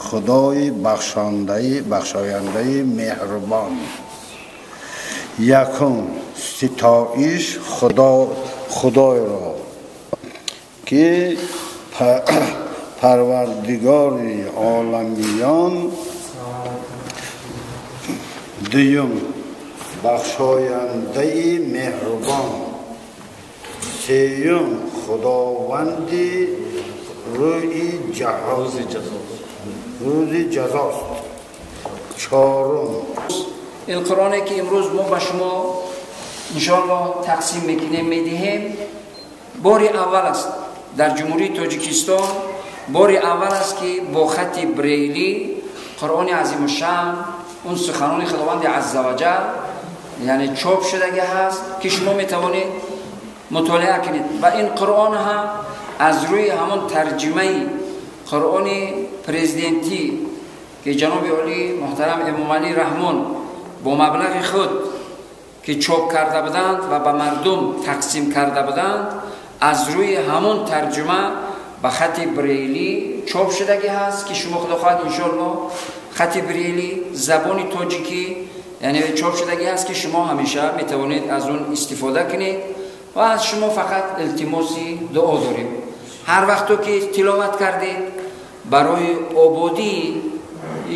خدای بخشاینده مهربان. یکم ستایش خدای را که پروردگار عالمیان. دوم بخشاینده مهربان. سوم خداوند روز جزاست. چهارم این قرآنی که امروز ما به شما انشاءالله تقسیم میدهیم بار اول است در جمهوری تاجیکستان. بار اول است که با خط بریلی قرآن عظیم الشأن اون سخنان خداوند عزوجل یعنی چاپ شدگی هست که شما میتوانید مطالعه کنید. و این قرآن هم از روی همون ترجمه قرآن پرزیدنتی که جناب عالی محترم امام علی رحمان با مبلغ خود که چاپ کرده بودند و به مردم تقسیم کرده بودند از روی همون ترجمه به خط بریلی چاپ شدگی هست که شما خدا خواهد انشاءالله خط بریلی زبان تاجیکی یعنی چاپ شدگی هست که شما همیشه میتوانید از اون استفاده کنید. و از شما فقط التماسی دعا داریم هر وقت که تلاوت کردید برای آبادی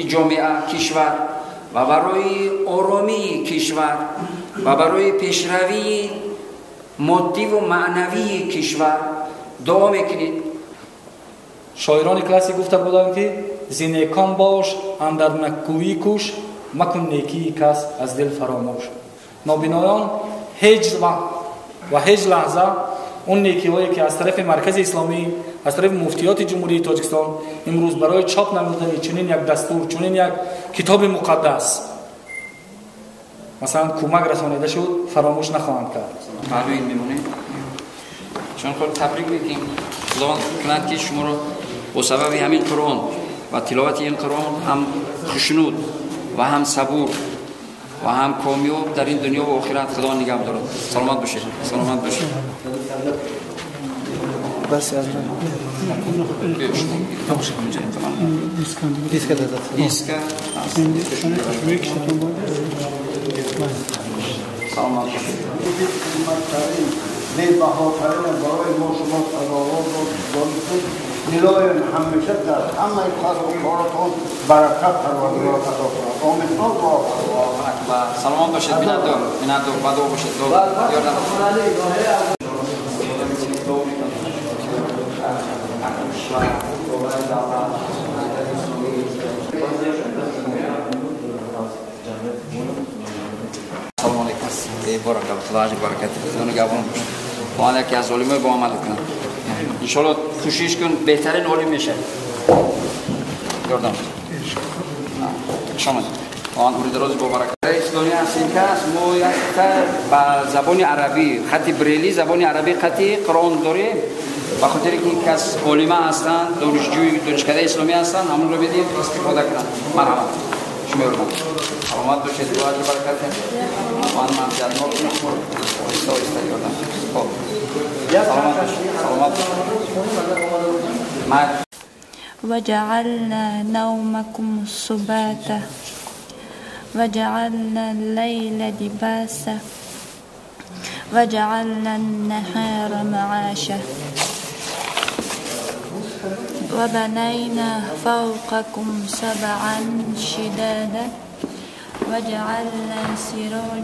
جامعه کشور و برای آرامی کشور و برای پیشروی مادی و معنوی کشور دعا میکنید. شاعران کلاسی گفته بودند که زینکان باش اندر نکویی کوش مکن نیکی کس از دل فراموش. نابینایان هیچ وقت و هیچ لحظه اون نیکی هایی که از طرف مرکز اسلامی از طرف مفتیات جمهوری تاجیکستان امروز برای چاپ نمودن چنین یک دستور چنین یک کتاب مقدس مثلا کمک رسانیده شد فراموش نخواهند کرد. معلوم میمونه چون خود تبریک میگیم خداوند کند که شما رو با سبب همین قرآن و تلاوت این قرآن هم خوشنود و هم صبور و هم کامیاب در این دنیا و آخرت خدا نگه دارد. سلامت باشید. سلامت باشید. بس از بهاترین برای ما شما تضاوت دارید. دلای همیشه در همه کار و کارتون برکت پروردگار عطا کنه. آمین. سلامت باشید. بیننده بدو باشید. سلام علیکم. بارک الله. خدا اجر برکت بده. نگهبان باشه. خدا یکی از علمای با عمل کنه. ان شاء الله کوشش کن بهترین عالم میشه. یاردم. شما آن اون دراز با برکت. اسلامی هستیم که ما یک با زبان عربی خط بریلی زبان عربی خط قرآن داریم. با خاطر اینکه کس علما هستند دانشکده اسلامی هستند همون رو بدید استفاده کنند. مرحبا. شما رو سلامت باشید. دعا اجر برکت کنید. وان من جناب نخور استاد یادم. سلامت باشید. سلامت باشید. وجعلنا نومكم سباتا وجعلنا الليل لباسا وجعلنا النهار معاشا وبنينا فوقكم سبعا شدادا وجعلنا سراجا